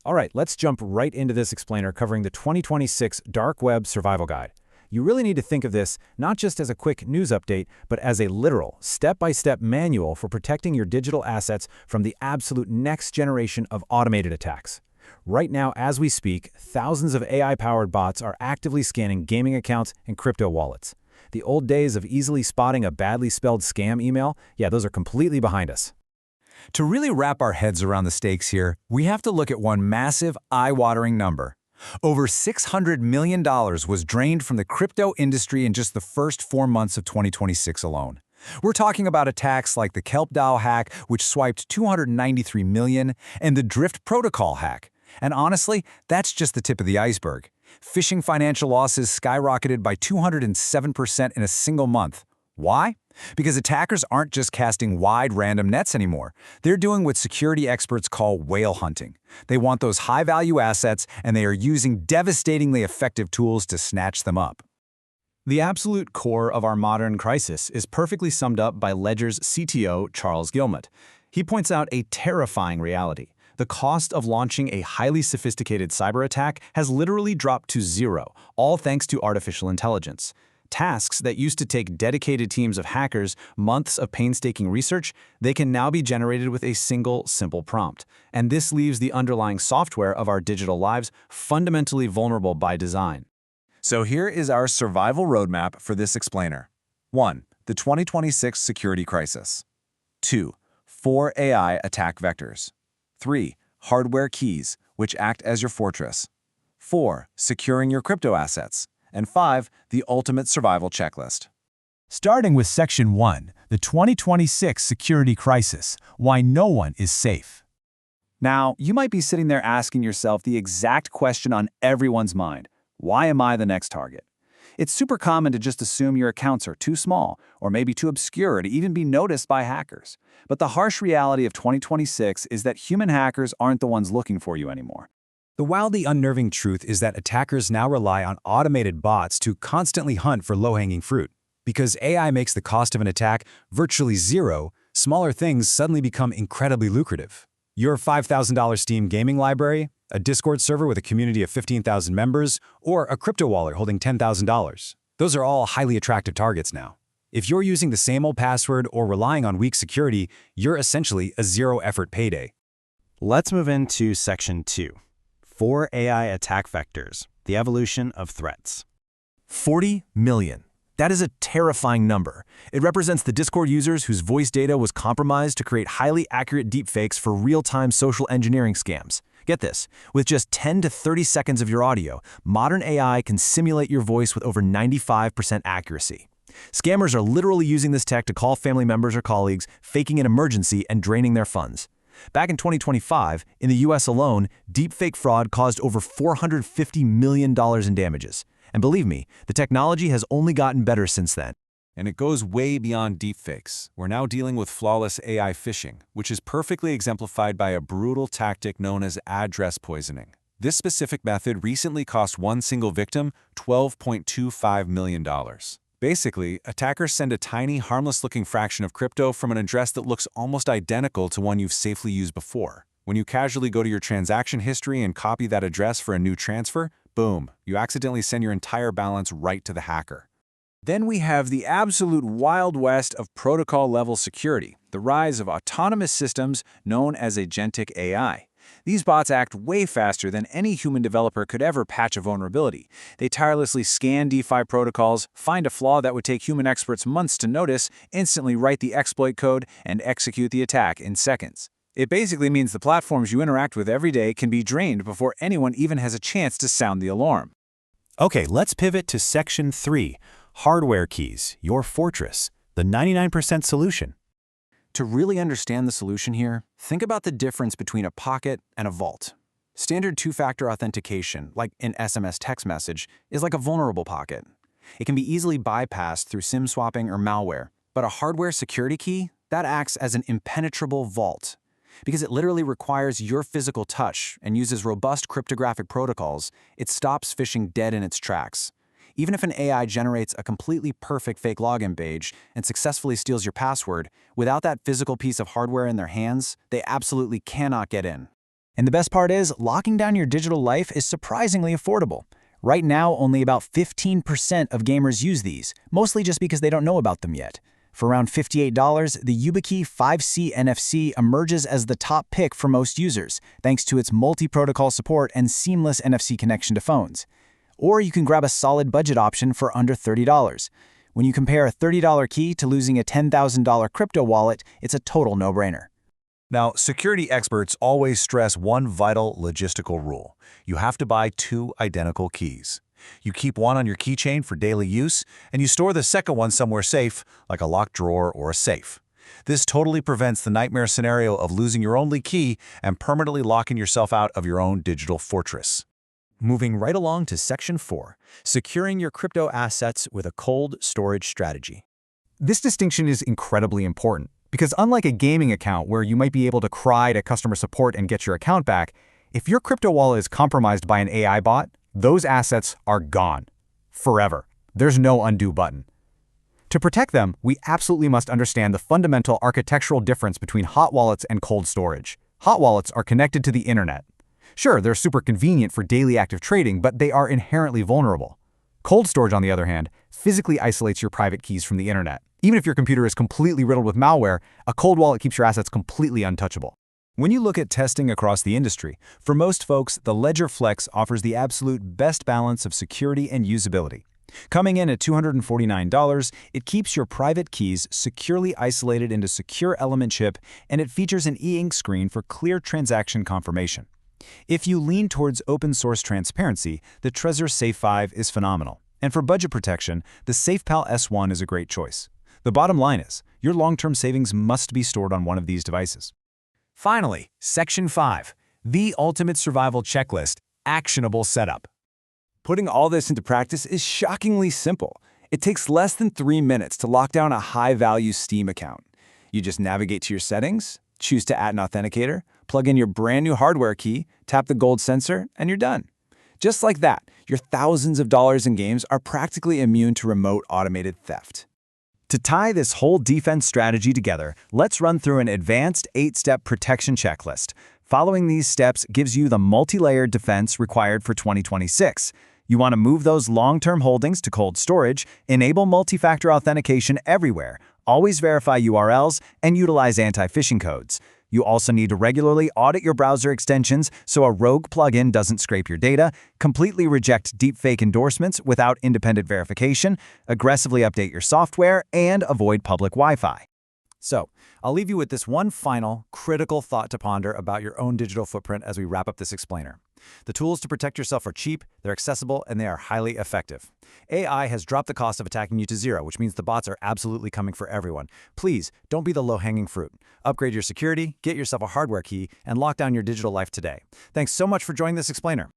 All right, let's jump right into this explainer covering the 2026 Dark Web Survival Guide. You really need to think of this not just as a quick news update, but as a literal, step-by-step manual for protecting your digital assets from the absolute next generation of automated attacks. Right now, as we speak, thousands of AI-powered bots are actively scanning gaming accounts and crypto wallets. The old days of easily spotting a badly spelled scam email, yeah, those are completely behind us. To really wrap our heads around the stakes here, we have to look at one massive, eye-watering number. Over $600 million was drained from the crypto industry in just the first 4 months of 2026 alone. We're talking about attacks like the Kelp DAO hack, which swiped $293 million, and the Drift Protocol hack. And honestly, that's just the tip of the iceberg. Phishing financial losses skyrocketed by 207% in a single month. Why? Because attackers aren't just casting wide random nets anymore. They're doing what security experts call whale hunting. They want those high-value assets, and they are using devastatingly effective tools to snatch them up. The absolute core of our modern crisis is perfectly summed up by Ledger's CTO, Charles Gilmot. He points out a terrifying reality. The cost of launching a highly sophisticated cyber attack has literally dropped to zero, all thanks to artificial intelligence. Tasks that used to take dedicated teams of hackers months of painstaking research, they can now be generated with a single, simple prompt. And this leaves the underlying software of our digital lives fundamentally vulnerable by design. So here is our survival roadmap for this explainer. 1. The 2026 security crisis. 2. 4 AI attack vectors. 3. Hardware keys, which act as your fortress. 4. Securing your crypto assets. And 5. The ultimate survival checklist. Starting with Section 1, the 2026 security crisis, why no one is safe. Now, you might be sitting there asking yourself the exact question on everyone's mind. Why am I the next target? It's super common to just assume your accounts are too small or maybe too obscure to even be noticed by hackers. But the harsh reality of 2026 is that human hackers aren't the ones looking for you anymore. The wildly unnerving truth is that attackers now rely on automated bots to constantly hunt for low-hanging fruit. Because AI makes the cost of an attack virtually zero, smaller things suddenly become incredibly lucrative. Your $5,000 Steam gaming library, a Discord server with a community of 15,000 members, or a crypto wallet holding $10,000. Those are all highly attractive targets now. If you're using the same old password or relying on weak security, you're essentially a zero-effort payday. Let's move into Section 2. 4 AI attack vectors, the evolution of threats. 40 million. That is a terrifying number. It represents the Discord users whose voice data was compromised to create highly accurate deepfakes for real-time social engineering scams. Get this, with just 10 to 30 seconds of your audio, modern AI can simulate your voice with over 95% accuracy. Scammers are literally using this tech to call family members or colleagues, faking an emergency and draining their funds. Back in 2025, in the US alone, deepfake fraud caused over $450 million in damages. And believe me, the technology has only gotten better since then. And it goes way beyond deepfakes. We're now dealing with flawless AI phishing, which is perfectly exemplified by a brutal tactic known as address poisoning. This specific method recently cost one single victim $12.25 million. Basically, attackers send a tiny, harmless-looking fraction of crypto from an address that looks almost identical to one you've safely used before. When you casually go to your transaction history and copy that address for a new transfer, boom, you accidentally send your entire balance right to the hacker. Then we have the absolute Wild West of protocol-level security, the rise of autonomous systems known as agentic AI. These bots act way faster than any human developer could ever patch a vulnerability. They tirelessly scan DeFi protocols, find a flaw that would take human experts months to notice, instantly write the exploit code, and execute the attack in seconds. It basically means the platforms you interact with every day can be drained before anyone even has a chance to sound the alarm. Okay, let's pivot to Section 3, hardware keys, your fortress, the 99% solution. To really understand the solution here, think about the difference between a pocket and a vault. Standard two-factor authentication, like an SMS text message, is like a vulnerable pocket. It can be easily bypassed through SIM swapping or malware, but a hardware security key, that acts as an impenetrable vault. Because it literally requires your physical touch and uses robust cryptographic protocols, it stops phishing dead in its tracks. Even if an AI generates a completely perfect fake login page and successfully steals your password, without that physical piece of hardware in their hands, they absolutely cannot get in. And the best part is, locking down your digital life is surprisingly affordable. Right now, only about 15% of gamers use these, mostly just because they don't know about them yet. For around $58, the YubiKey 5C NFC emerges as the top pick for most users, thanks to its multi-protocol support and seamless NFC connection to phones. Or you can grab a solid budget option for under $30. When you compare a $30 key to losing a $10,000 crypto wallet, it's a total no-brainer. Now, security experts always stress one vital logistical rule. You have to buy two identical keys. You keep one on your keychain for daily use, and you store the second one somewhere safe, like a locked drawer or a safe. This totally prevents the nightmare scenario of losing your only key and permanently locking yourself out of your own digital fortress. Moving right along to Section 4, securing your crypto assets with a cold storage strategy. This distinction is incredibly important, because unlike a gaming account where you might be able to cry to customer support and get your account back, if your crypto wallet is compromised by an AI bot, those assets are gone. Forever. There's no undo button. To protect them, we absolutely must understand the fundamental architectural difference between hot wallets and cold storage. Hot wallets are connected to the internet. Sure, they're super convenient for daily active trading, but they are inherently vulnerable. Cold storage, on the other hand, physically isolates your private keys from the internet. Even if your computer is completely riddled with malware, a cold wallet keeps your assets completely untouchable. When you look at testing across the industry, for most folks, the Ledger Flex offers the absolute best balance of security and usability. Coming in at $249, it keeps your private keys securely isolated into Secure Element chip, and it features an e-ink screen for clear transaction confirmation. If you lean towards open-source transparency, the Trezor Safe 5 is phenomenal. And for budget protection, the SafePal S1 is a great choice. The bottom line is, your long-term savings must be stored on one of these devices. Finally, Section 5, the ultimate survival checklist, actionable setup. Putting all this into practice is shockingly simple. It takes less than 3 minutes to lock down a high-value Steam account. You just navigate to your settings, choose to add an authenticator, plug in your brand new hardware key, tap the gold sensor, and you're done. Just like that, your thousands of dollars in games are practically immune to remote automated theft. To tie this whole defense strategy together, let's run through an advanced 8-step protection checklist. Following these steps gives you the multi-layered defense required for 2026. You want to move those long-term holdings to cold storage, enable multi-factor authentication everywhere, always verify URLs, and utilize anti-phishing codes. You also need to regularly audit your browser extensions so a rogue plugin doesn't scrape your data, completely reject deepfake endorsements without independent verification, aggressively update your software, and avoid public Wi-Fi. So, I'll leave you with this one final, critical thought to ponder about your own digital footprint as we wrap up this explainer. The tools to protect yourself are cheap, they're accessible, and they are highly effective. AI has dropped the cost of attacking you to zero, which means the bots are absolutely coming for everyone. Please, don't be the low-hanging fruit. Upgrade your security, get yourself a hardware key, and lock down your digital life today. Thanks so much for joining this explainer.